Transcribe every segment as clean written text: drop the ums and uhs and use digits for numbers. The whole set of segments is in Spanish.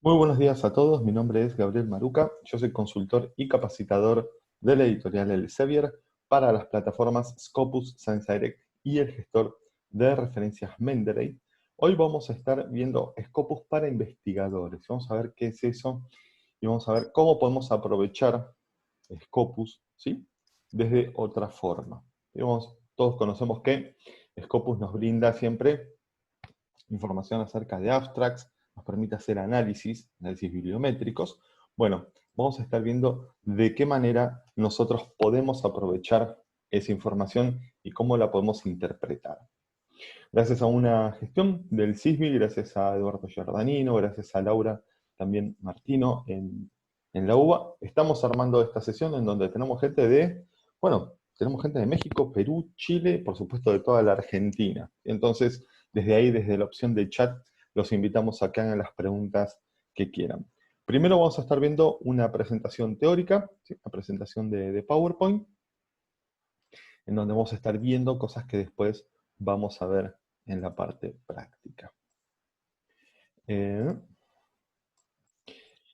Muy buenos días a todos, mi nombre es Gabriel Maruca, yo soy consultor y capacitador de la editorial Elsevier para las plataformas Scopus, ScienceDirect y el gestor de referencias Mendeley. Hoy vamos a estar viendo Scopus para investigadores, vamos a ver qué es eso y vamos a ver cómo podemos aprovechar Scopus, ¿sí?, desde otra forma. Todos conocemos que Scopus nos brinda siempre información acerca de abstracts, nos permite hacer análisis bibliométricos. Bueno, vamos a estar viendo de qué manera nosotros podemos aprovechar esa información y cómo la podemos interpretar. Gracias a una gestión del CISBI, gracias a Eduardo Giordanino, gracias a Laura también Martino en la UBA, estamos armando esta sesión en donde tenemos gente tenemos gente de México, Perú, Chile, por supuesto de toda la Argentina. Entonces, desde ahí, desde la opción de chat, los invitamos a que hagan las preguntas que quieran. Primero vamos a estar viendo una presentación teórica, ¿sí?, una presentación de PowerPoint, en donde vamos a estar viendo cosas que después vamos a ver en la parte práctica.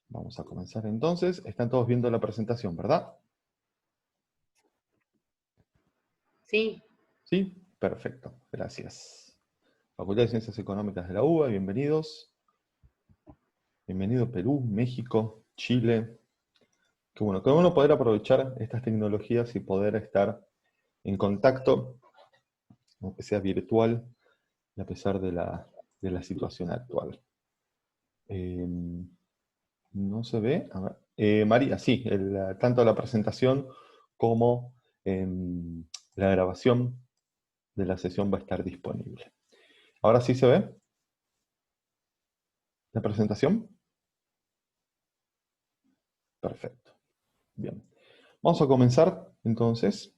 Vamos a comenzar entonces. Están todos viendo la presentación, ¿verdad? Sí. Sí, perfecto, gracias. Facultad de Ciencias Económicas de la UBA, bienvenidos. Bienvenido Perú, México, Chile. Qué bueno poder aprovechar estas tecnologías y poder estar en contacto, aunque sea virtual, a pesar de la situación actual. ¿No se ve? A ver. María, sí, tanto la presentación como la grabación de la sesión va a estar disponible. ¿Ahora sí se ve la presentación? Perfecto. Bien. Vamos a comenzar, entonces.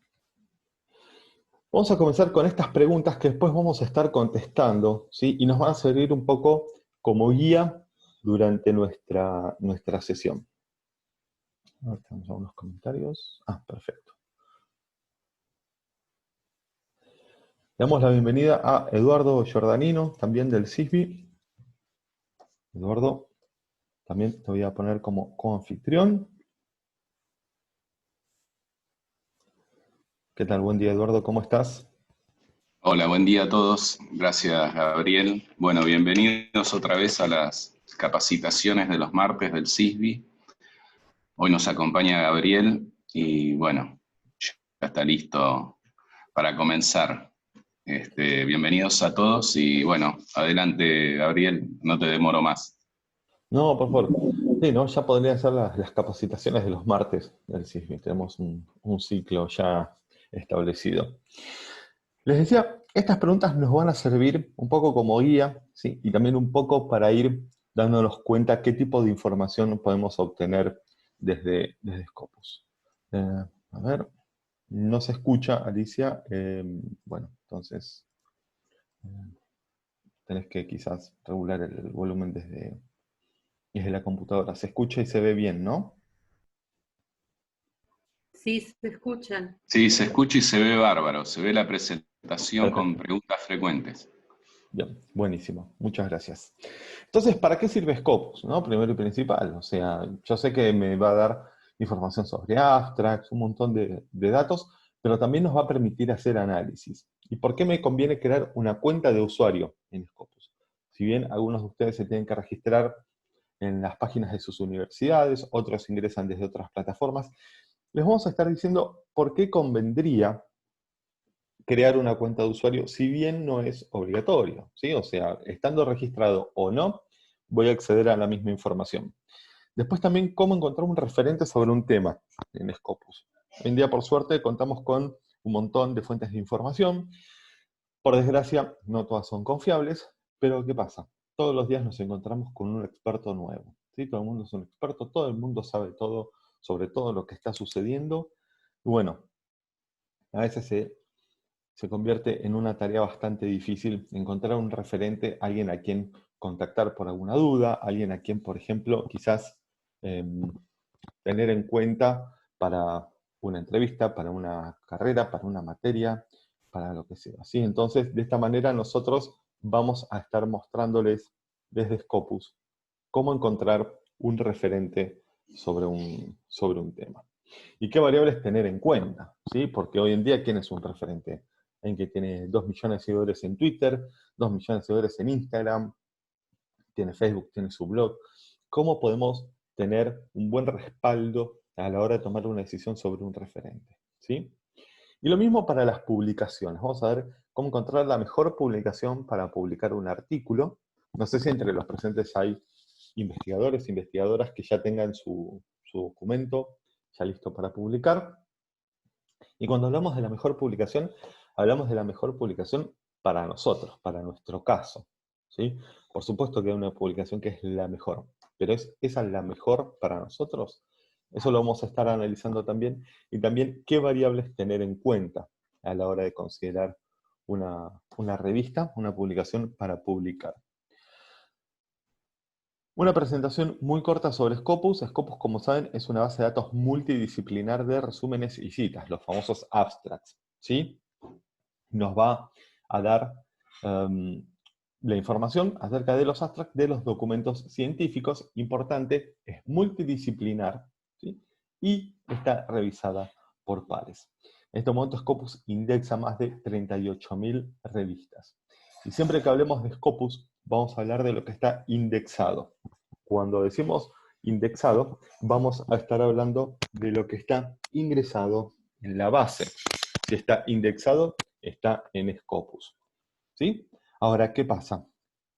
Vamos a comenzar con estas preguntas que después vamos a estar contestando, ¿sí? Y nos van a servir un poco como guía durante nuestra sesión. Ahora tenemos algunos comentarios. Perfecto. Le damos la bienvenida a Eduardo Giordanino, también del CISBI. Eduardo, también te voy a poner como coanfitrión. ¿Qué tal? Buen día, Eduardo, ¿cómo estás? Hola, buen día a todos. Gracias, Gabriel. Bueno, bienvenidos otra vez a las capacitaciones de los martes del CISBI. Hoy nos acompaña Gabriel y bueno, ya está listo para comenzar. Bienvenidos a todos y bueno, adelante, Gabriel, no te demoro más. No, por favor. Sí, ¿no? Ya podrían ser las capacitaciones de los martes del CISBI. Tenemos un ciclo ya establecido. Les decía, estas preguntas nos van a servir un poco como guía, ¿sí?, y también un poco para ir dándonos cuenta qué tipo de información podemos obtener desde Scopus. A ver, no se escucha, Alicia. Bueno, entonces tenés que quizás regular el volumen desde la computadora. Se escucha y se ve bien, ¿no? Sí, se escuchan. Sí, se escucha y se ve bárbaro. Se ve la presentación con Perfecto. preguntas frecuentes. Bien, buenísimo. Muchas gracias. Entonces, ¿para qué sirve Scopus, no? Primero y principal. O sea, yo sé que me va a dar información sobre abstracts, un montón de datos, pero también nos va a permitir hacer análisis. ¿Y por qué me conviene crear una cuenta de usuario en Scopus? Si bien algunos de ustedes se tienen que registrar en las páginas de sus universidades, otros ingresan desde otras plataformas, les vamos a estar diciendo por qué convendría crear una cuenta de usuario, si bien no es obligatorio, ¿sí? O sea, estando registrado o no, voy a acceder a la misma información. Después también cómo encontrar un referente sobre un tema en Scopus. Hoy en día, por suerte, contamos con un montón de fuentes de información. Por desgracia, no todas son confiables, pero ¿qué pasa? Todos los días nos encontramos con un experto nuevo, ¿sí? Todo el mundo es un experto, todo el mundo sabe todo sobre todo lo que está sucediendo. Y bueno, a veces se convierte en una tarea bastante difícil encontrar un referente, alguien a quien contactar por alguna duda, alguien a quien, por ejemplo, quizás eh, tener en cuenta para una entrevista, para una carrera, para una materia, para lo que sea. ¿Sí? Entonces, de esta manera nosotros vamos a estar mostrándoles desde Scopus cómo encontrar un referente sobre un tema. ¿Y qué variables tener en cuenta? ¿Sí? Porque hoy en día, ¿quién es un referente? Alguien que tiene 2 millones de seguidores en Twitter, 2 millones de seguidores en Instagram, tiene Facebook, tiene su blog. ¿Cómo podemos tener un buen respaldo a la hora de tomar una decisión sobre un referente? ¿Sí? Y lo mismo para las publicaciones. Vamos a ver cómo encontrar la mejor publicación para publicar un artículo. No sé si entre los presentes hay investigadores, investigadoras que ya tengan su documento ya listo para publicar. Y cuando hablamos de la mejor publicación, hablamos de la mejor publicación para nosotros, para nuestro caso. ¿Sí? Por supuesto que hay una publicación que es la mejor, pero ¿es esa la mejor para nosotros? Eso lo vamos a estar analizando también. Y también qué variables tener en cuenta a la hora de considerar una revista, una publicación para publicar. Una presentación muy corta sobre Scopus. Scopus, como saben, es una base de datos multidisciplinar de resúmenes y citas, los famosos abstracts, ¿sí? Nos va a dar la información acerca de los abstracts de los documentos científicos. Importante, es multidisciplinar, ¿sí? Y está revisada por pares. En este momento Scopus indexa más de 38.000 revistas. Y siempre que hablemos de Scopus, vamos a hablar de lo que está indexado. Cuando decimos indexado, vamos a estar hablando de lo que está ingresado en la base. Si está indexado, está en Scopus. ¿Sí? Ahora, ¿qué pasa?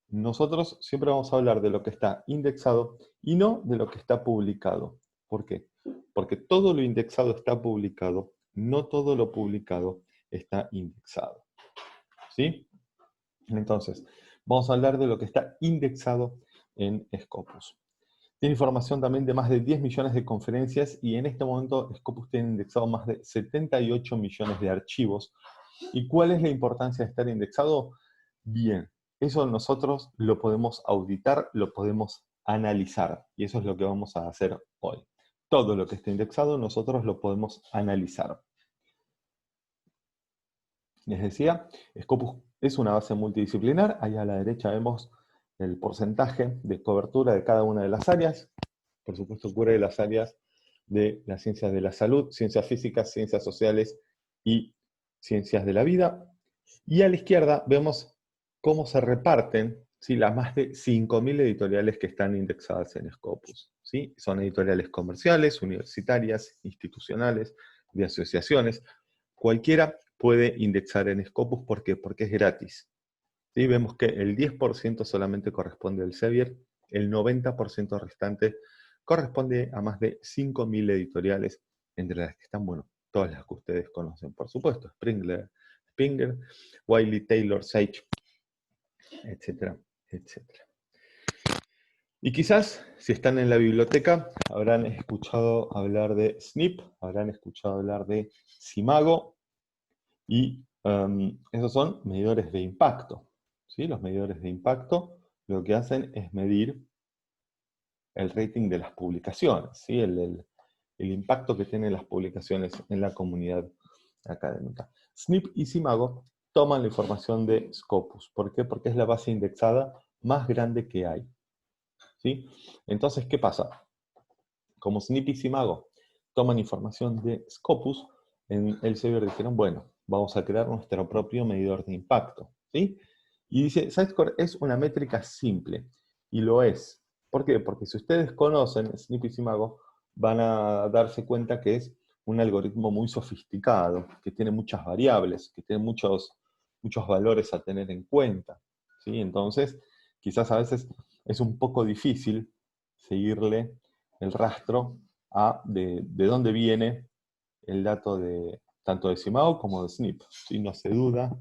Nosotros siempre vamos a hablar de lo que está indexado y no de lo que está publicado. ¿Por qué? Porque todo lo indexado está publicado, no todo lo publicado está indexado. ¿Sí? Entonces, vamos a hablar de lo que está indexado en Scopus. Tiene información también de más de 10 millones de conferencias y en este momento Scopus tiene indexado más de 78 millones de archivos. ¿Y cuál es la importancia de estar indexado? Bien, eso nosotros lo podemos auditar, lo podemos analizar y eso es lo que vamos a hacer hoy. Todo lo que esté indexado nosotros lo podemos analizar. Les decía, Scopus es una base multidisciplinar. Ahí a la derecha vemos el porcentaje de cobertura de cada una de las áreas. Por supuesto, cubre las áreas de las ciencias de la salud, ciencias físicas, ciencias sociales y ciencias de la vida. Y a la izquierda vemos cómo se reparten, ¿sí?, las más de 5.000 editoriales que están indexadas en Scopus. ¿Sí? Son editoriales comerciales, universitarias, institucionales, de asociaciones. Cualquiera puede indexar en Scopus. ¿Por qué? Porque es gratis. ¿Sí? Vemos que el 10% solamente corresponde al Elsevier, el 90% restante corresponde a más de 5.000 editoriales, entre las que están, bueno, todas las que ustedes conocen, por supuesto, Springer, Wiley, Taylor, Sage, etcétera, etcétera. Y quizás, si están en la biblioteca, habrán escuchado hablar de SNP, habrán escuchado hablar de SIMAGO, y esos son medidores de impacto. ¿Sí? Los medidores de impacto lo que hacen es medir el rating de las publicaciones, ¿sí? el impacto que tienen las publicaciones en la comunidad académica. SNP y SIMAGO toman la información de Scopus. ¿Por qué? Porque es la base indexada más grande que hay. ¿Sí? Entonces, ¿qué pasa? Como SNP y SIMAGO toman información de Scopus, en Elsevier dijeron, bueno, vamos a crear nuestro propio medidor de impacto. ¿Sí? Y dice, SiteScore es una métrica simple, y lo es. ¿Por qué? Porque si ustedes conocen SNP y SIMAGO, van a darse cuenta que es un algoritmo muy sofisticado, que tiene muchas variables, que tiene muchos valores a tener en cuenta. ¿Sí? Entonces, quizás a veces es un poco difícil seguirle el rastro de dónde viene el dato de tanto de SIMAGO como de SNP. ¿Sí? No se duda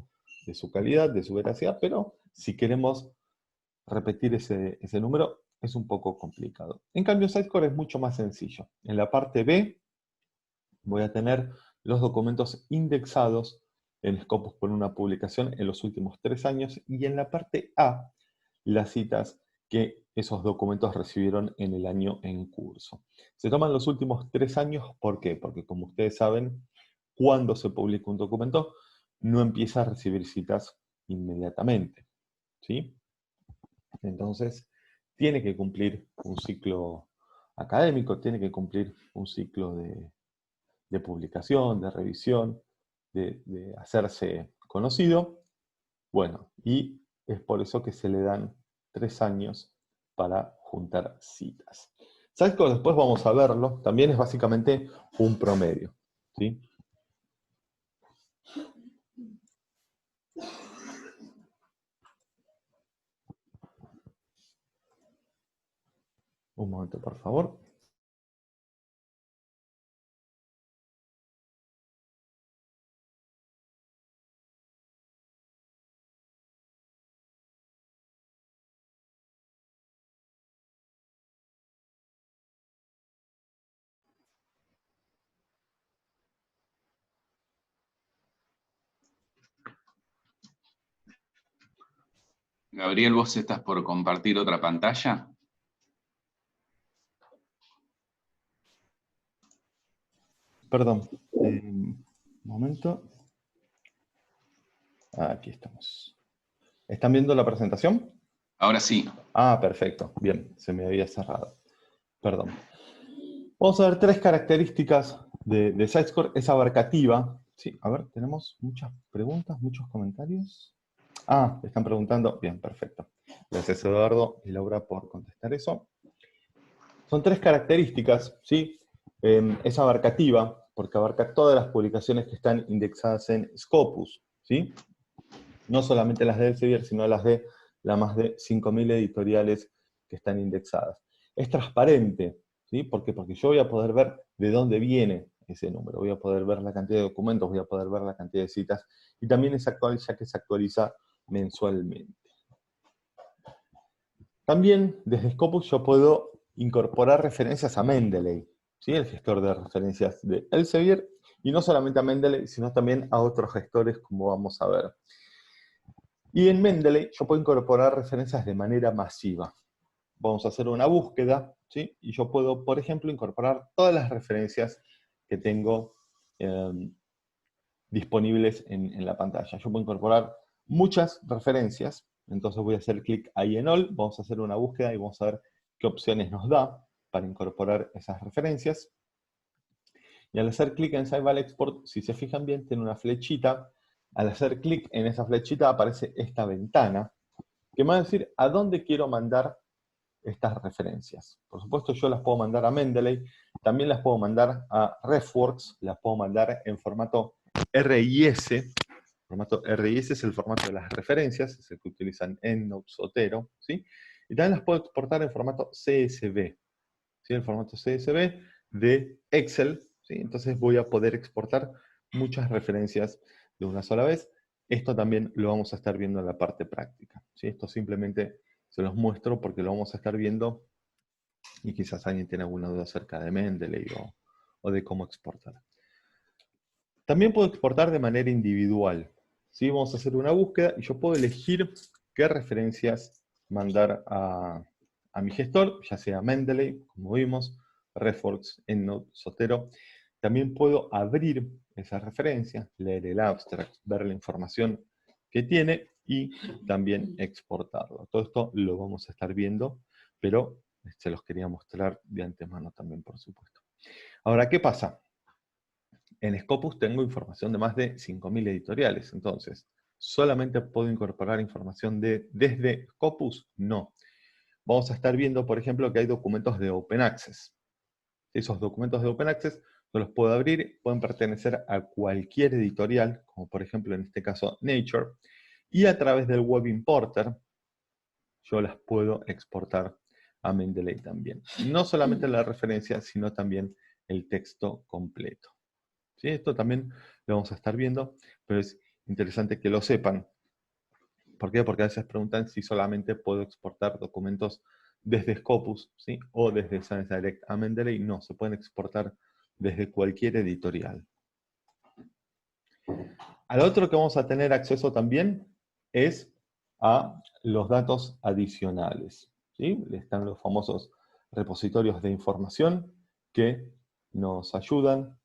de su calidad, de su veracidad, pero si queremos repetir ese número es un poco complicado. En cambio, SiteScore es mucho más sencillo. En la parte B voy a tener los documentos indexados en Scopus por una publicación en los últimos 3 años, y en la parte A las citas que esos documentos recibieron en el año en curso. Se toman los últimos 3 años, ¿por qué? Porque como ustedes saben, cuando se publica un documento, no empieza a recibir citas inmediatamente. ¿Sí? Entonces, tiene que cumplir un ciclo académico, tiene que cumplir un ciclo de publicación, de revisión, de hacerse conocido. Bueno, y es por eso que se le dan 3 años para juntar citas. Sitescore después vamos a verlo, también es básicamente un promedio, ¿sí? Un momento, por favor. Gabriel, ¿vos estás por compartir otra pantalla? Perdón, un momento. Aquí estamos. ¿Están viendo la presentación? Ahora sí. Ah, perfecto. Bien, se me había cerrado. Perdón. Vamos a ver 3 características de Sitescore. Es abarcativa. Sí, a ver, tenemos muchas preguntas, muchos comentarios. Ah, están preguntando. Bien, perfecto. Gracias, Eduardo y Laura, por contestar eso. Son 3 características, ¿sí? Es abarcativa, porque abarca todas las publicaciones que están indexadas en Scopus, ¿sí? No solamente las de Elsevier, sino las de las más de 5.000 editoriales que están indexadas. Es transparente, ¿sí? ¿Por qué? Porque yo voy a poder ver de dónde viene ese número, voy a poder ver la cantidad de documentos, voy a poder ver la cantidad de citas, y también es actual ya que se actualiza mensualmente. También desde Scopus yo puedo incorporar referencias a Mendeley, ¿sí? El gestor de referencias de Elsevier, y no solamente a Mendeley, sino también a otros gestores, como vamos a ver. Y en Mendeley yo puedo incorporar referencias de manera masiva. Vamos a hacer una búsqueda, ¿sí? Y yo puedo, por ejemplo, incorporar todas las referencias que tengo disponibles en la pantalla. Yo puedo incorporar muchas referencias, entonces voy a hacer clic ahí en All, vamos a hacer una búsqueda y vamos a ver qué opciones nos da para incorporar esas referencias. Y al hacer clic en Save al Export, si se fijan bien, tiene una flechita. Al hacer clic en esa flechita aparece esta ventana, que me va a decir a dónde quiero mandar estas referencias. Por supuesto, yo las puedo mandar a Mendeley, también las puedo mandar a RefWorks, las puedo mandar en formato RIS. El formato RIS es el formato de las referencias, es el que utilizan EndNote, Zotero, ¿sí? Y también las puedo exportar en formato CSV, ¿sí? El formato CSV de Excel, ¿sí? Entonces voy a poder exportar muchas referencias de una sola vez. Esto también lo vamos a estar viendo en la parte práctica, ¿sí? Esto simplemente se los muestro porque lo vamos a estar viendo y quizás alguien tiene alguna duda acerca de Mendeley o de cómo exportar. También puedo exportar de manera individual, ¿sí? Vamos a hacer una búsqueda y yo puedo elegir qué referencias mandar a mi gestor, ya sea Mendeley, como vimos, RefWorks, EndNote, Zotero. También puedo abrir esa referencia, leer el abstract, ver la información que tiene y también exportarlo. Todo esto lo vamos a estar viendo, pero se los quería mostrar de antemano también, por supuesto. Ahora, ¿qué pasa? En Scopus tengo información de más de 5.000 editoriales, entonces, ¿solamente puedo incorporar información desde Scopus? No. Vamos a estar viendo, por ejemplo, que hay documentos de Open Access. Esos documentos de Open Access yo los puedo abrir, pueden pertenecer a cualquier editorial, como por ejemplo en este caso Nature, y a través del Web Importer yo las puedo exportar a Mendeley también. No solamente la referencia, sino también el texto completo. ¿Sí? Esto también lo vamos a estar viendo, pero es interesante que lo sepan. ¿Por qué? Porque a veces preguntan si solamente puedo exportar documentos desde Scopus, ¿sí? O desde Science Direct a Mendeley. No, se pueden exportar desde cualquier editorial. Al otro que vamos a tener acceso también es a los datos adicionales, ¿sí? Están los famosos repositorios de información que nos ayudan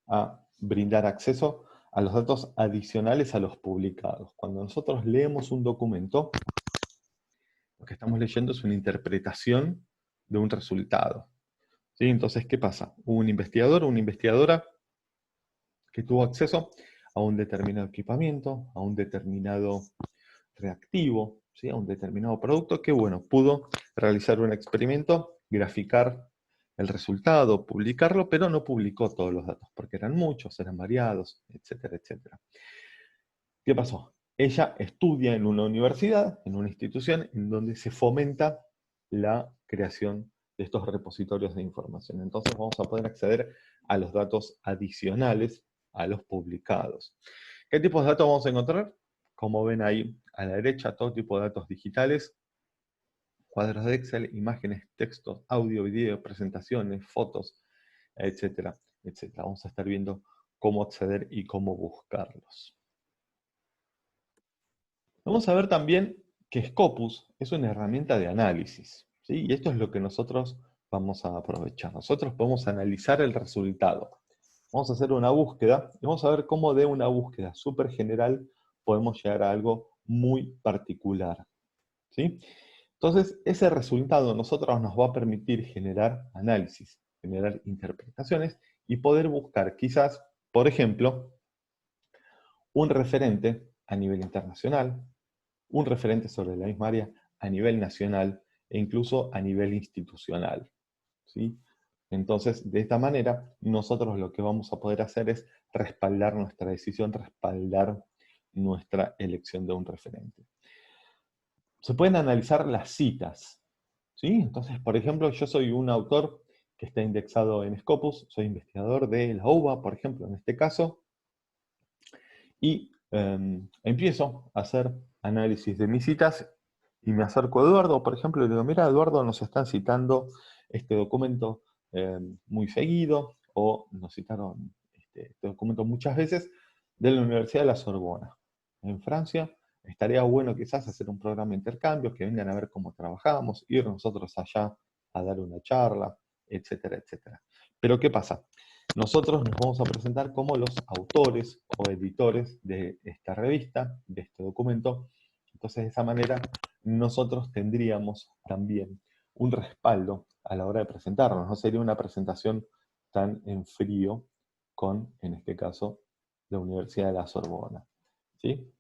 a brindar acceso a los datos adicionales a los publicados. Cuando nosotros leemos un documento Lo que estamos leyendo es una interpretación de un resultado. ¿Sí? Entonces, ¿qué pasa? Hubo un investigador o una investigadora que tuvo acceso a un determinado equipamiento, a un determinado reactivo, ¿sí? A un determinado producto que, bueno, pudo realizar un experimento, graficar el resultado, publicarlo, pero no publicó todos los datos, porque eran muchos, eran variados, etcétera, etcétera. ¿Qué pasó? Ella estudia en una universidad, en una institución, en donde se fomenta la creación de estos repositorios de información. Entonces vamos a poder acceder a los datos adicionales a los publicados. ¿Qué tipos de datos vamos a encontrar? Como ven ahí a la derecha, todo tipo de datos digitales, cuadros de Excel, imágenes, textos, audio, video, presentaciones, fotos, etcétera, etcétera. Vamos a estar viendo cómo acceder y cómo buscarlos. Vamos a ver también que Scopus es una herramienta de análisis, ¿sí? Y esto es lo que nosotros vamos a aprovechar. Nosotros podemos analizar el resultado. Vamos a hacer una búsqueda y vamos a ver cómo de una búsqueda súper general podemos llegar a algo muy particular, ¿sí? Entonces, ese resultado a nosotros nos va a permitir generar análisis, generar interpretaciones y poder buscar quizás, por ejemplo, un referente a nivel internacional, un referente sobre la misma área a nivel nacional e incluso a nivel institucional, ¿sí? Entonces, de esta manera, nosotros lo que vamos a poder hacer es respaldar nuestra decisión, respaldar nuestra elección de un referente. Se pueden analizar las citas, ¿sí? Entonces, por ejemplo, yo soy un autor que está indexado en Scopus, soy investigador de la UBA, por ejemplo, en este caso, y empiezo a hacer análisis de mis citas y me acerco a Eduardo, por ejemplo, y le digo, mira, Eduardo, nos están citando este documento muy seguido, o nos citaron este documento muchas veces, de la Universidad de la Sorbona, en Francia. Estaría bueno quizás hacer un programa de intercambio, que vengan a ver cómo trabajamos, ir nosotros allá a dar una charla, etcétera, etcétera. Pero ¿qué pasa? Nosotros nos vamos a presentar como los autores o editores de esta revista, de este documento. Entonces, de esa manera, nosotros tendríamos también un respaldo a la hora de presentarnos. No sería una presentación tan en frío con, en este caso, la Universidad de la Sorbona, ¿sí?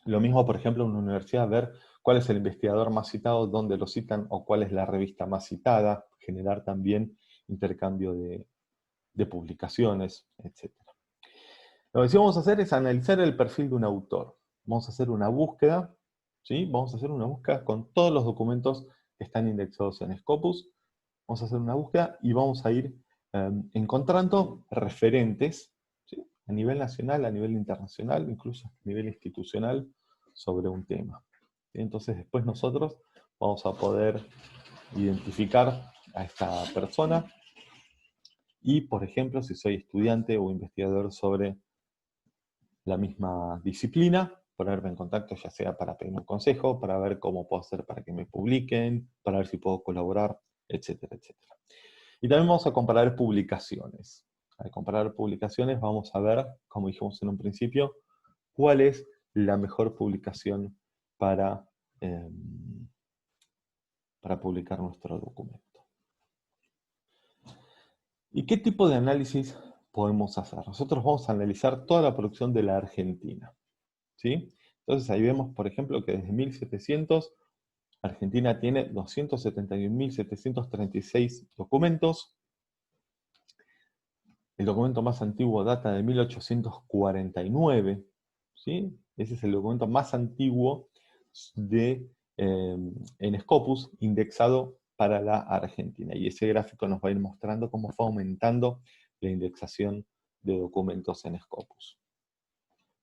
Lo mismo, por ejemplo, en una universidad, ver cuál es el investigador más citado, dónde lo citan, o cuál es la revista más citada, generar también intercambio de publicaciones, etc. Lo que sí vamos a hacer es analizar el perfil de un autor. Vamos a hacer una búsqueda, ¿sí? Vamos a hacer una búsqueda con todos los documentos que están indexados en Scopus. Vamos a hacer una búsqueda y vamos a ir encontrando referentes, ¿sí? A nivel nacional, a nivel internacional, incluso a nivel institucional, sobre un tema. ¿Sí? Entonces después nosotros vamos a poder identificar a esta persona y, por ejemplo, si soy estudiante o investigador sobre la misma disciplina, ponerme en contacto ya sea para pedir un consejo, para ver cómo puedo hacer para que me publiquen, para ver si puedo colaborar, etcétera, etcétera. Y también vamos a comparar publicaciones. Al comparar publicaciones vamos a ver, como dijimos en un principio, cuál es la mejor publicación para publicar nuestro documento. ¿Y qué tipo de análisis podemos hacer? Nosotros vamos a analizar toda la producción de la Argentina, ¿sí? Entonces ahí vemos, por ejemplo, que desde 1700 Argentina tiene 271.736 documentos. El documento más antiguo data de 1849, ¿sí? Ese es el documento más antiguo en Scopus, indexado para la Argentina. Y ese gráfico nos va a ir mostrando cómo fue aumentando la indexación de documentos en Scopus.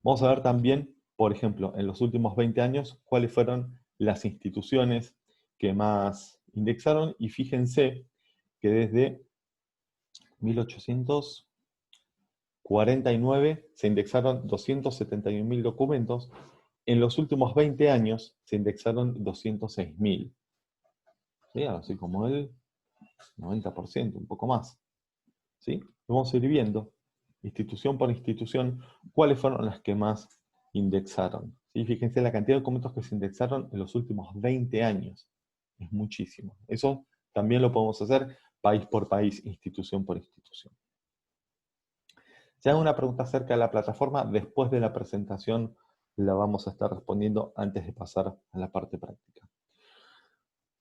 Vamos a ver también, por ejemplo, en los últimos 20 años, cuáles fueron las instituciones que más indexaron, y fíjense que desde 1849 se indexaron 271.000 documentos, en los últimos 20 años se indexaron 206.000. ¿Sí? Así como el 90%, un poco más. ¿Sí? Vamos a ir viendo, institución por institución, cuáles fueron las que más indexaron. ¿sí? Fíjense la cantidad de documentos que se indexaron en los últimos 20 años. Es muchísimo. Eso también lo podemos hacer país por país, institución por institución. Si hago una pregunta acerca de la plataforma, después de la presentación la vamos a estar respondiendo antes de pasar a la parte práctica.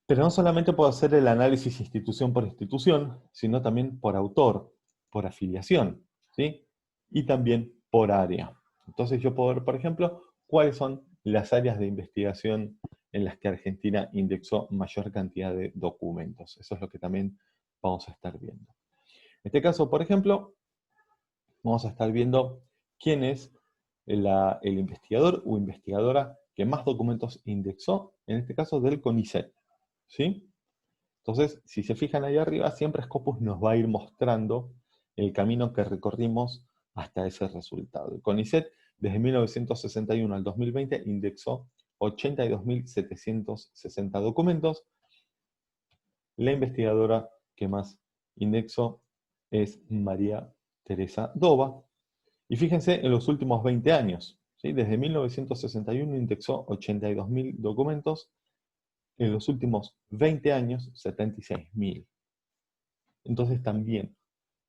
Pero no solamente puedo hacer el análisis institución por institución, sino también por autor, por afiliación, ¿sí? Y también por área. Entonces yo puedo ver, por ejemplo, cuáles son las áreas de investigación en las que Argentina indexó mayor cantidad de documentos. Eso es lo que también vamos a estar viendo. En este caso, por ejemplo, vamos a estar viendo quién es el investigador o investigadora que más documentos indexó, en este caso del CONICET, ¿sí? Entonces, si se fijan ahí arriba, siempre Scopus nos va a ir mostrando el camino que recorrimos hasta ese resultado. El CONICET, desde 1961 al 2020, indexó 82.760 documentos. La investigadora que más indexó es María Teresa Dova. Y fíjense en los últimos 20 años, ¿sí? Desde 1961 indexó 82.000 documentos, en los últimos 20 años 76.000. Entonces también,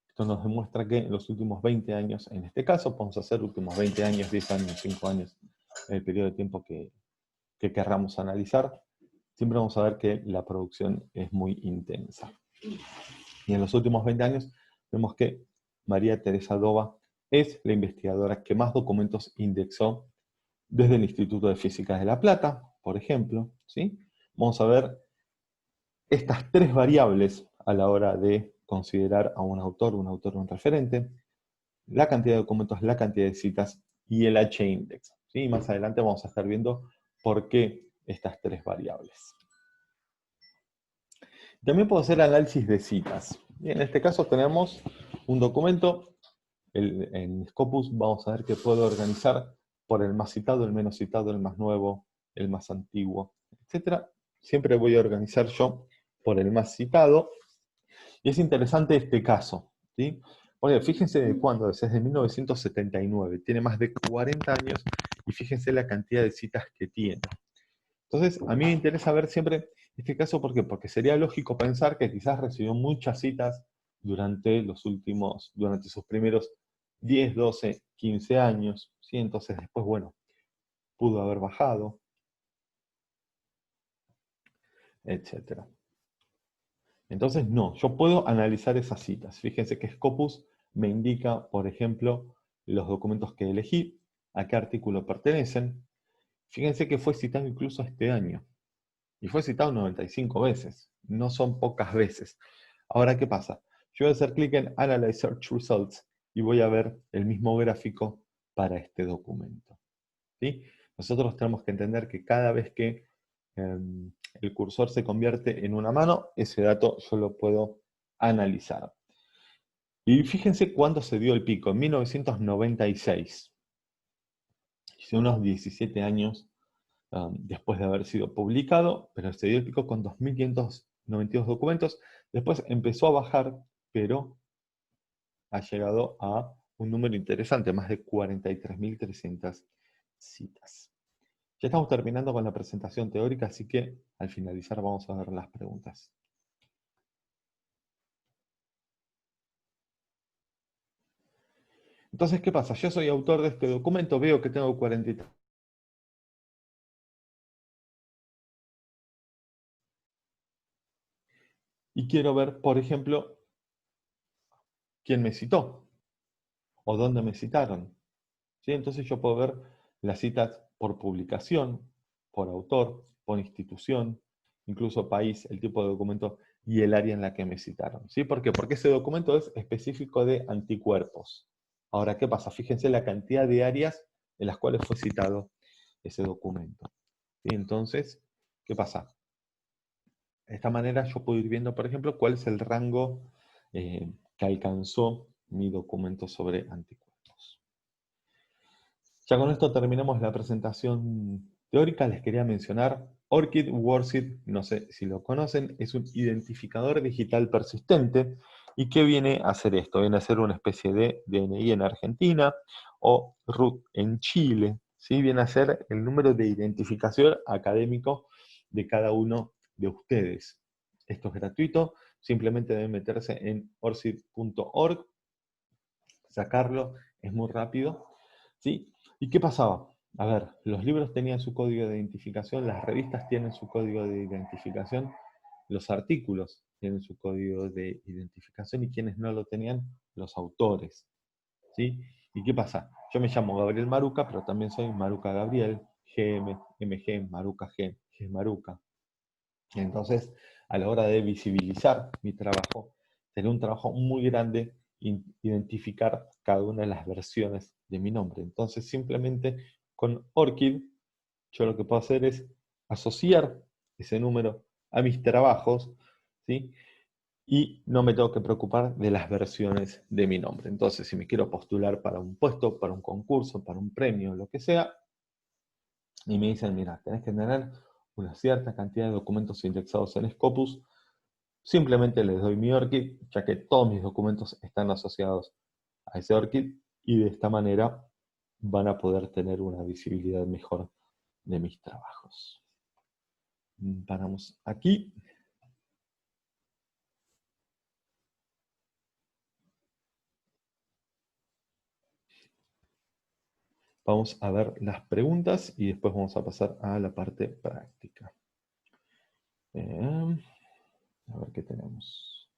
esto nos demuestra que en los últimos 20 años, en este caso, podemos hacer últimos 20 años, 10 años, 5 años, el periodo de tiempo que querramos analizar, siempre vamos a ver que la producción es muy intensa. Y en los últimos 20 años vemos que María Teresa Dova es la investigadora que más documentos indexó desde el Instituto de Física de La Plata, por ejemplo, ¿sí? Vamos a ver estas tres variables a la hora de considerar a un autor o un referente: la cantidad de documentos, la cantidad de citas y el H-index. ¿Sí? Más adelante vamos a estar viendo por qué estas tres variables. También puedo hacer análisis de citas. Y en este caso tenemos un documento. En Scopus vamos a ver que puedo organizar por el más citado, el menos citado, el más nuevo, el más antiguo, etc. Siempre voy a organizar yo por el más citado. Y es interesante este caso, ¿sí? Porque fíjense de cuándo es, desde 1979, tiene más de 40 años, y fíjense la cantidad de citas que tiene. Entonces, a mí me interesa ver siempre este caso, ¿por qué? Porque sería lógico pensar que quizás recibió muchas citas durante sus primeros 10, 12, 15 años, ¿sí? Entonces después, bueno, pudo haber bajado, etc. Entonces, no, yo puedo analizar esas citas. Fíjense que Scopus me indica, por ejemplo, los documentos que elegí, a qué artículo pertenecen. Fíjense que fue citado incluso este año. Y fue citado 95 veces. No son pocas veces. Ahora, ¿qué pasa? Yo voy a hacer clic en Analyze Search Results y voy a ver el mismo gráfico para este documento, ¿sí? Nosotros tenemos que entender que cada vez que el cursor se convierte en una mano, ese dato yo lo puedo analizar. Y fíjense cuándo se dio el pico, en 1996. Hice unos 17 años después de haber sido publicado, pero se dio el pico con 2.592 documentos. Después empezó a bajar, pero ha llegado a un número interesante, más de 43.300 citas. Ya estamos terminando con la presentación teórica, así que al finalizar vamos a ver las preguntas. Entonces, ¿qué pasa? Yo soy autor de este documento, veo que tengo 43. Y quiero ver, por ejemplo, quién me citó o dónde me citaron, ¿sí? Entonces yo puedo ver las citas por publicación, por autor, por institución, incluso país, el tipo de documento y el área en la que me citaron, ¿sí? ¿Por qué? Porque ese documento es específico de anticuerpos. Ahora, ¿qué pasa? Fíjense la cantidad de áreas en las cuales fue citado ese documento. ¿Sí? Entonces, ¿qué pasa? De esta manera yo puedo ir viendo, por ejemplo, cuál es el rango que alcanzó mi documento sobre anticuerpos. Ya con esto terminamos la presentación teórica. Les quería mencionar ORCID, WORCID, no sé si lo conocen, es un identificador digital persistente. ¿Y qué viene a hacer esto? Viene a ser una especie de DNI en Argentina o RUT en Chile, ¿sí? Viene a ser el número de identificación académico de cada uno de ustedes. Esto es gratuito, simplemente deben meterse en orcid.org, sacarlo, es muy rápido, ¿sí? ¿Y qué pasaba? A ver, los libros tenían su código de identificación, las revistas tienen su código de identificación, los artículos tienen su código de identificación, y quienes no lo tenían, los autores, ¿sí? ¿Y qué pasa? Yo me llamo Gabriel Maruca, pero también soy Maruca Gabriel, GM, MG, Maruca G, G Maruca. Entonces, a la hora de visibilizar mi trabajo, tener un trabajo muy grande, identificar cada una de las versiones de mi nombre. Entonces, simplemente con ORCID, yo lo que puedo hacer es asociar ese número a mis trabajos, ¿sí? Y no me tengo que preocupar de las versiones de mi nombre. Entonces, si me quiero postular para un puesto, para un concurso, para un premio, lo que sea, y me dicen, mira, tenés que tener una cierta cantidad de documentos indexados en Scopus, simplemente les doy mi ORCID, ya que todos mis documentos están asociados a ese ORCID, y de esta manera van a poder tener una visibilidad mejor de mis trabajos. Paramos aquí. Vamos a ver las preguntas y después vamos a pasar a la parte práctica. A ver qué tenemos.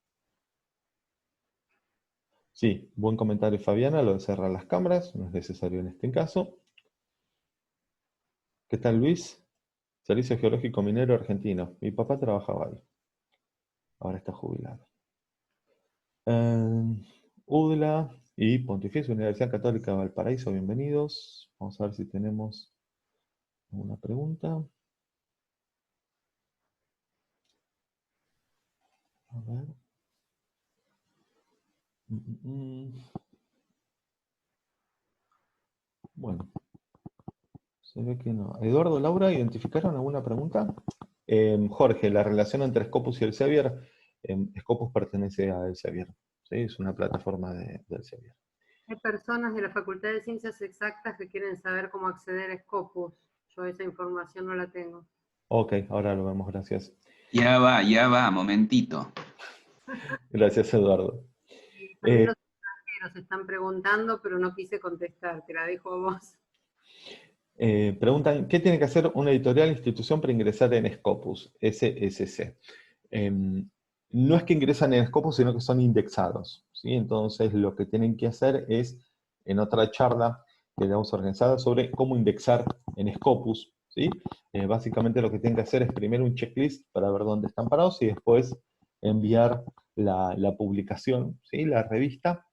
Sí, buen comentario, Fabiana, lo de cerrar las cámaras, no es necesario en este caso. ¿Qué tal, Luis? Servicio Geológico Minero Argentino. Mi papá trabajaba ahí. Ahora está jubilado. UDLA y Pontificia Universidad Católica de Valparaíso, bienvenidos. Vamos a ver si tenemos alguna pregunta. A ver. Bueno, se ve que no. Eduardo, Laura, ¿identificaron alguna pregunta? Jorge, la relación entre Scopus y Elsevier. Scopus pertenece a Elsevier, ¿sí? Es una plataforma de Elsevier. Hay personas de la Facultad de Ciencias Exactas que quieren saber cómo acceder a Scopus. Yo esa información no la tengo. Ok, ahora lo vemos, gracias. Ya va, momentito. Gracias, Eduardo. También los extranjeros están preguntando, pero no quise contestar. Te la dejo a vos. Preguntan, ¿qué tiene que hacer una editorial institución para ingresar en Scopus, SSC? No es que ingresan en Scopus, sino que son indexados, ¿sí? Entonces, lo que tienen que hacer es, en otra charla que le vamos a organizar sobre cómo indexar en Scopus, ¿sí? Básicamente lo que tienen que hacer es primero un checklist para ver dónde están parados, y después enviar la publicación, ¿sí? La revista,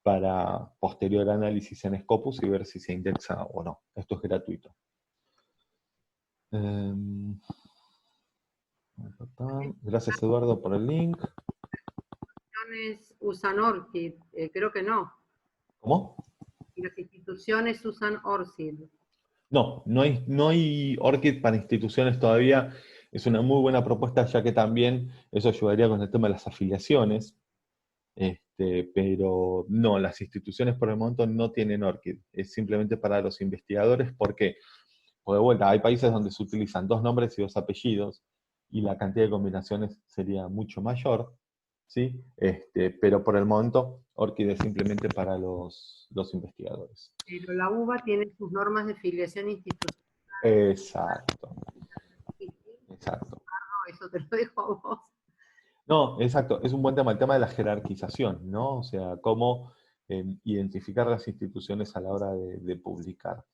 para posterior análisis en Scopus y ver si se indexa o no. Esto es gratuito. Gracias, Eduardo, por el link. Las instituciones usan ORCID, creo que no. ¿Cómo? Las instituciones usan ORCID. No, no hay ORCID para instituciones todavía. Es una muy buena propuesta, ya que también eso ayudaría con el tema de las afiliaciones. Pero no, las instituciones por el momento no tienen ORCID. Es simplemente para los investigadores. ¿Por qué? Porque de vuelta, hay países donde se utilizan 2 nombres y 2 apellidos, y la cantidad de combinaciones sería mucho mayor, ¿sí? Pero por el momento, ORCID es simplemente para los investigadores. Pero la UBA tiene sus normas de filiación institucional. Exacto, exacto. Eso te lo dejo a vos. No, exacto, es un buen tema el tema de la jerarquización, ¿no? O sea, cómo identificar las instituciones a la hora de publicar.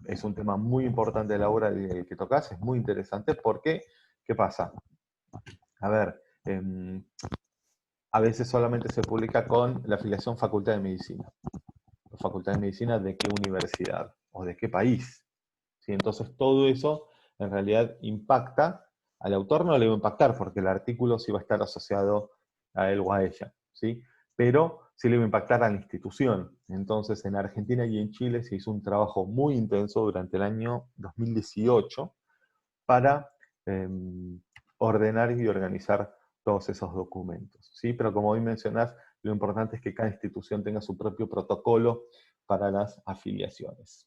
Es un tema muy importante a la hora del que tocas, es muy interesante porque, ¿qué pasa? A ver, a veces solamente se publica con la afiliación Facultad de Medicina. ¿Facultad de Medicina de qué universidad? ¿O de qué país? ¿Sí? Entonces todo eso en realidad impacta. Al autor no le va a impactar porque el artículo sí va a estar asociado a él o a ella, ¿sí? Pero sí le va a impactar a la institución. Entonces en Argentina y en Chile se hizo un trabajo muy intenso durante el año 2018 para ordenar y organizar todos esos documentos, ¿sí? Pero como hoy mencionás, lo importante es que cada institución tenga su propio protocolo para las afiliaciones.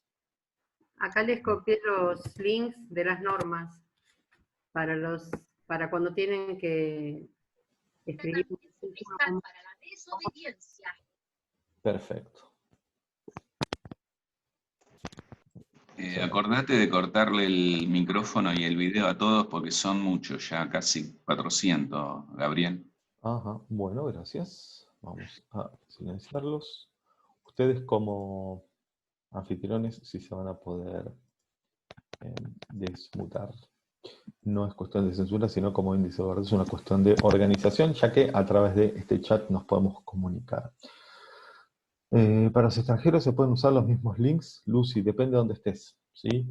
Acá les copié los links de las normas para cuando tienen que escribir. Para la desobediencia. Perfecto. Acordate de cortarle el micrófono y el video a todos porque son muchos, ya casi 400, Gabriel. Ajá, bueno, gracias. Vamos a silenciarlos. Ustedes como anfitriones sí se van a poder desmutar. No es cuestión de censura, sino como índice de verdad, es una cuestión de organización, ya que a través de este chat nos podemos comunicar. Para los extranjeros se pueden usar los mismos links, Lucy, depende de dónde estés, ¿sí?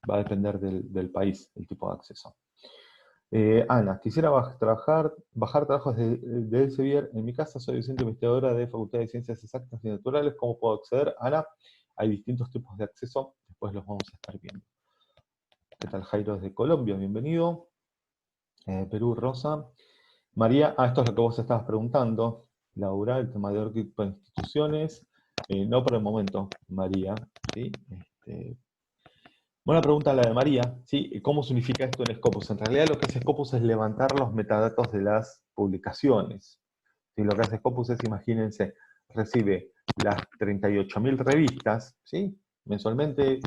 Va a depender del país, el tipo de acceso. Ana, quisiera bajar trabajos de Elsevier. En mi casa soy docente investigadora de Facultad de Ciencias Exactas y Naturales. ¿Cómo puedo acceder? Ana, hay distintos tipos de acceso, después los vamos a estar viendo. ¿Qué tal, Jairo desde Colombia? Bienvenido. Perú, Rosa. María, esto es lo que vos estabas preguntando. Laura, el tema de ORCID para instituciones. No por el momento, María. ¿Sí? Buena pregunta la de María, ¿sí? ¿Cómo se unifica esto en Scopus? En realidad lo que hace Scopus es levantar los metadatos de las publicaciones. ¿Sí? Lo que hace Scopus es, imagínense, recibe las 38.000 revistas, ¿sí? Mensualmente,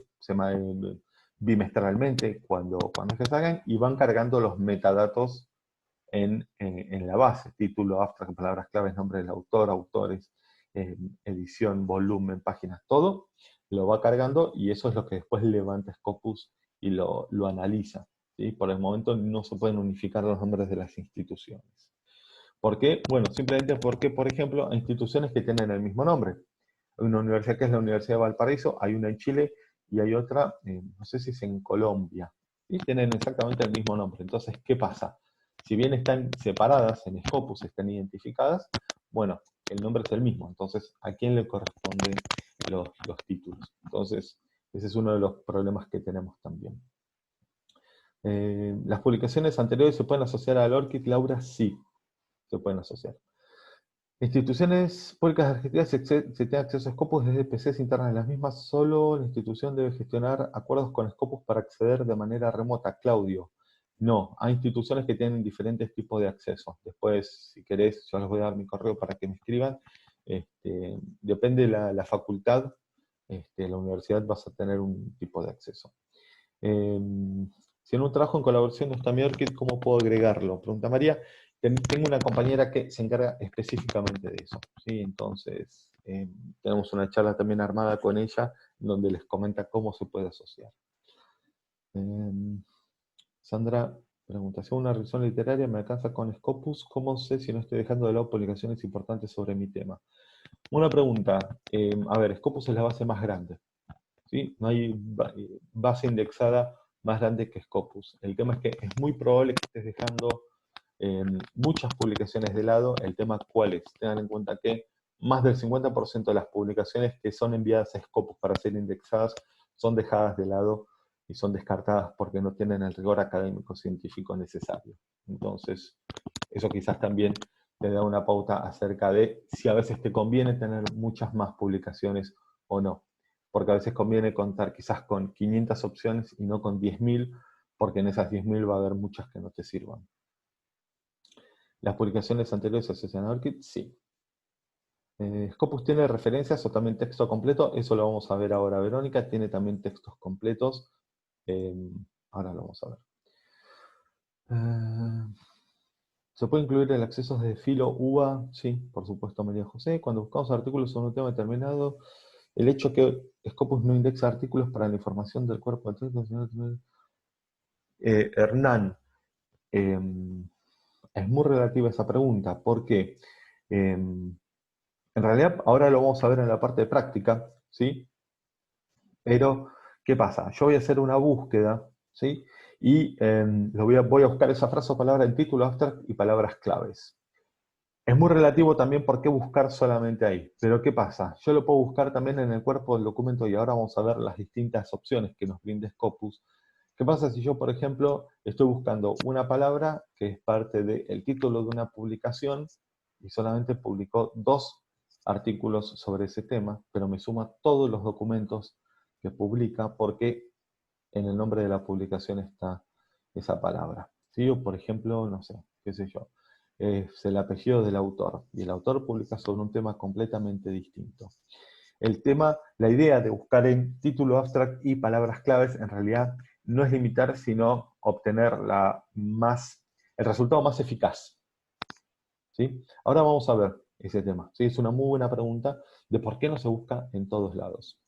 bimestralmente, cuando es que salgan, y van cargando los metadatos en la base, título, abstract, palabras claves, nombre del autor, autores, edición, volumen, páginas, todo, lo va cargando y eso es lo que después levanta Scopus y lo analiza. ¿Sí? Por el momento no se pueden unificar los nombres de las instituciones. ¿Por qué? Bueno, simplemente porque, por ejemplo, hay instituciones que tienen el mismo nombre. Hay una universidad que es la Universidad de Valparaíso, hay una en Chile y hay otra, no sé si es en Colombia, y tienen exactamente el mismo nombre. Entonces, ¿qué pasa? Si bien están separadas en Scopus, están identificadas, bueno, el nombre es el mismo. Entonces, ¿a quién le corresponden los títulos? Entonces, ese es uno de los problemas que tenemos también. ¿Las publicaciones anteriores se pueden asociar al ORCID, Laura? Sí, se pueden asociar. Instituciones públicas de Argentina se tiene acceso a Scopus desde PCs internas de las mismas, solo la institución debe gestionar acuerdos con Scopus para acceder de manera remota. Claudio, no, hay instituciones que tienen diferentes tipos de acceso. Después, si querés, yo les voy a dar mi correo para que me escriban. Depende de la facultad, la universidad vas a tener un tipo de acceso. Si en un trabajo en colaboración no está mi ORCID, ¿cómo puedo agregarlo? Pregunta María. Tengo una compañera que se encarga específicamente de eso, ¿sí? Entonces, tenemos una charla también armada con ella, donde les comenta cómo se puede asociar. Sandra pregunta, si hago una revisión literaria me alcanza con Scopus, ¿cómo sé si no estoy dejando de lado publicaciones importantes sobre mi tema? Una pregunta, a ver, Scopus es la base más grande, ¿sí? No hay base indexada más grande que Scopus. El tema es que es muy probable que estés dejando muchas publicaciones de lado. El tema cuál es, tengan en cuenta que más del 50% de las publicaciones que son enviadas a Scopus para ser indexadas son dejadas de lado y son descartadas porque no tienen el rigor académico científico necesario. Entonces, eso quizás también te da una pauta acerca de si a veces te conviene tener muchas más publicaciones o no. Porque a veces conviene contar quizás con 500 opciones y no con 10.000, porque en esas 10.000 va a haber muchas que no te sirvan. ¿Las publicaciones anteriores asociadas a ORCID? Sí. ¿Scopus tiene referencias o también texto completo? Eso lo vamos a ver ahora. Verónica tiene también textos completos. Ahora lo vamos a ver. ¿Se puede incluir el acceso desde filo UBA? Sí, por supuesto, María José. Cuando buscamos artículos sobre un tema determinado, el hecho que Scopus no indexa artículos para la información del cuerpo de texto. Hernán, es muy relativa esa pregunta, porque en realidad ahora lo vamos a ver en la parte de práctica, ¿sí? Pero, ¿qué pasa? Yo voy a hacer una búsqueda, ¿sí? Y voy a buscar esa frase o palabra en título, abstract y palabras claves. Es muy relativo también por qué buscar solamente ahí. Pero ¿qué pasa? Yo lo puedo buscar también en el cuerpo del documento y ahora vamos a ver las distintas opciones que nos brinda Scopus. ¿Qué pasa si yo, por ejemplo, estoy buscando una palabra que es parte del título de una publicación y solamente publicó 2 artículos sobre ese tema, pero me suma todos los documentos que publica, porque en el nombre de la publicación está esa palabra. ¿Sí? O por ejemplo, no sé, qué sé yo, es el apellido del autor, y el autor publica sobre un tema completamente distinto. El tema, la idea de buscar en título abstract y palabras claves, en realidad no es limitar, sino obtener el resultado más eficaz. ¿Sí? Ahora vamos a ver ese tema. ¿Sí? Es una muy buena pregunta de por qué no se busca en todos lados.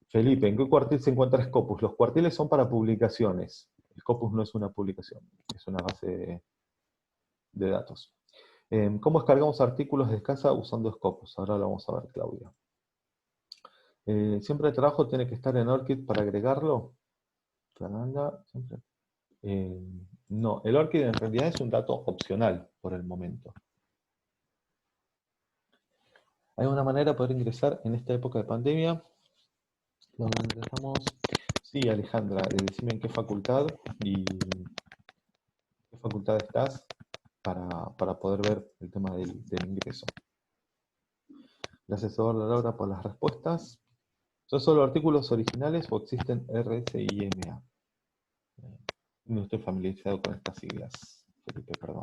Felipe, ¿en qué cuartil se encuentra Scopus? Los cuartiles son para publicaciones. Scopus no es una publicación, es una base de datos. ¿Cómo descargamos artículos de casa usando Scopus? Ahora lo vamos a ver, Claudia. ¿Siempre el trabajo tiene que estar en ORCID para agregarlo? Fernanda, siempre. No, el ORCID en realidad es un dato opcional por el momento. ¿Hay una manera de poder ingresar en esta época de pandemia? ¿Dónde ingresamos? Sí, Alejandra, decime en qué facultad y qué facultad estás para poder ver el tema del ingreso. Gracias, Laura, por las respuestas. ¿Son solo artículos originales o existen RS y MA? No estoy familiarizado con estas siglas, Felipe, perdón.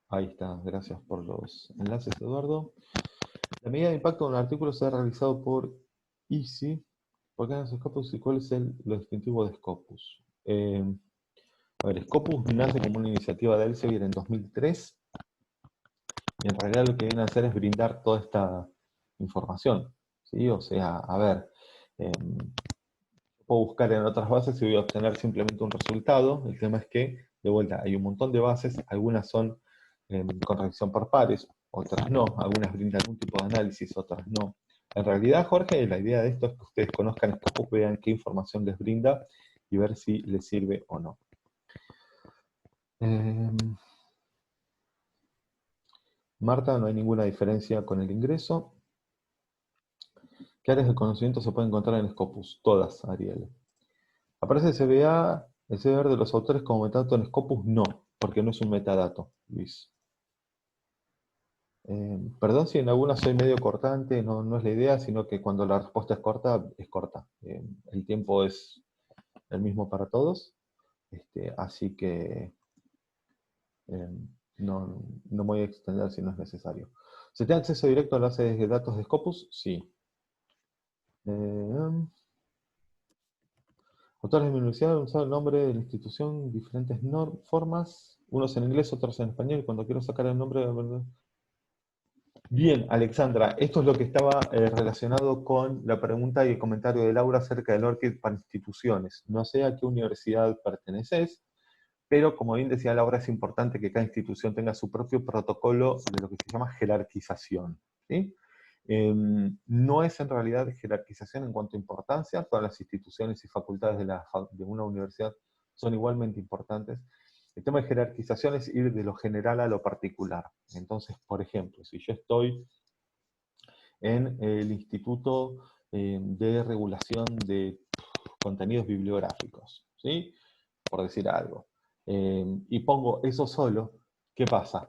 Ahí está, gracias por los enlaces, Eduardo. La medida de impacto de un artículo se ha realizado por Easy. ¿Por qué no es Scopus y cuál es lo distintivo de Scopus? A ver, Scopus nace como una iniciativa de Elsevier en 2003. Y en realidad lo que viene a hacer es brindar toda esta información. ¿Sí? O sea, a ver, puedo buscar en otras bases y voy a obtener simplemente un resultado. El tema es que, de vuelta, hay un montón de bases, algunas son con revisión por pares, otras no, algunas brindan algún tipo de análisis, otras no. En realidad, Jorge, la idea de esto es que ustedes conozcan Scopus, vean qué información les brinda y ver si les sirve o no. Marta, no hay ninguna diferencia con el ingreso. ¿Qué áreas de conocimiento se pueden encontrar en Scopus? Todas, Ariel. ¿Aparece el CBR de los autores como metadato en Scopus? No, porque no es un metadato, Luis. Perdón si en algunas soy medio cortante, no es la idea, sino que cuando la respuesta es corta, es corta. El tiempo es el mismo para todos, así que no me voy a extender si no es necesario. ¿Se tiene acceso directo a la base de datos de Scopus? Sí. Autores de mi universidad han usado el nombre de la institución, diferentes formas, unos en inglés, otros en español, y cuando quiero sacar el nombre de la verdad. Bien, Alexandra, esto es lo que estaba relacionado con la pregunta y el comentario de Laura acerca del ORCID para instituciones. No sé a qué universidad perteneces, pero como bien decía Laura, es importante que cada institución tenga su propio protocolo de lo que se llama jerarquización. ¿Sí? No es en realidad jerarquización en cuanto a importancia, todas las instituciones y facultades de una universidad son igualmente importantes. El tema de jerarquización es ir de lo general a lo particular. Entonces, por ejemplo, si yo estoy en el Instituto de Regulación de Contenidos Bibliográficos, ¿sí? Por decir algo, y pongo eso solo, ¿qué pasa?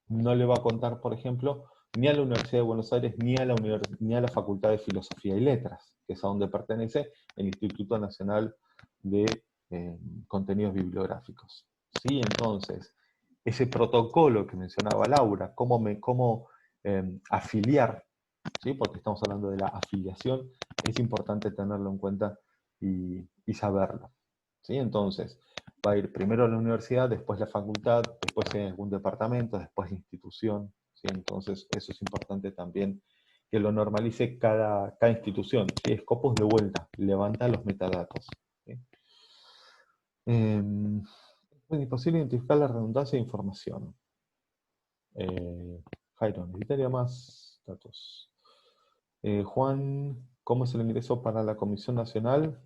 No le va a contar, por ejemplo, ni a la Universidad de Buenos Aires, ni a la Facultad de Filosofía y Letras, que es a donde pertenece el Instituto Nacional de Contenidos Bibliográficos. ¿Sí? Entonces, ese protocolo que mencionaba Laura, cómo afiliar, ¿sí? Porque estamos hablando de la afiliación, es importante tenerlo en cuenta y saberlo. ¿Sí? Entonces, va a ir primero a la universidad, después la facultad, después en algún departamento, después la institución. ¿Sí? Entonces, eso es importante también que lo normalice cada institución. ¿Sí? Scopus de vuelta, levanta los metadatos. ¿Sí? Es imposible identificar la redundancia de información. Jairo, necesitaría más datos. Juan, ¿cómo es el ingreso para la Comisión Nacional?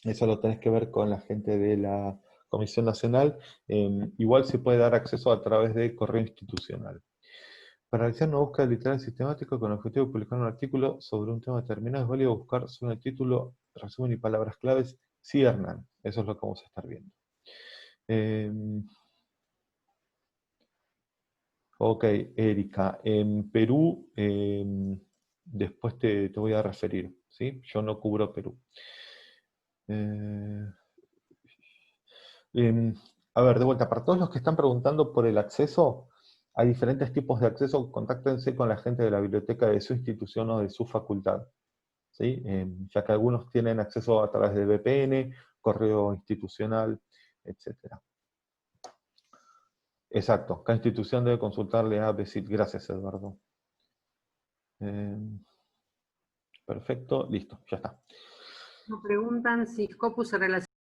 Eso lo tenés que ver con la gente de la Comisión Nacional. Igual se puede dar acceso a través de correo institucional. Para realizar una búsqueda literal sistemática con el objetivo de publicar un artículo sobre un tema determinado, es válido buscar solo el título, resumen y palabras claves. Sí, Hernán, eso es lo que vamos a estar viendo. Ok, Erika, en Perú, después te voy a referir, ¿sí? Yo no cubro Perú. A ver, de vuelta, para todos los que están preguntando por el acceso, hay diferentes tipos de acceso. Contáctense con la gente de la biblioteca de su institución o de su facultad, ¿sí? Ya que algunos tienen acceso a través de VPN, correo institucional, etc. Exacto, cada institución debe consultarle a BESIT. Gracias, Eduardo. Perfecto, listo, ya está. Nos preguntan si Scopus se relaciona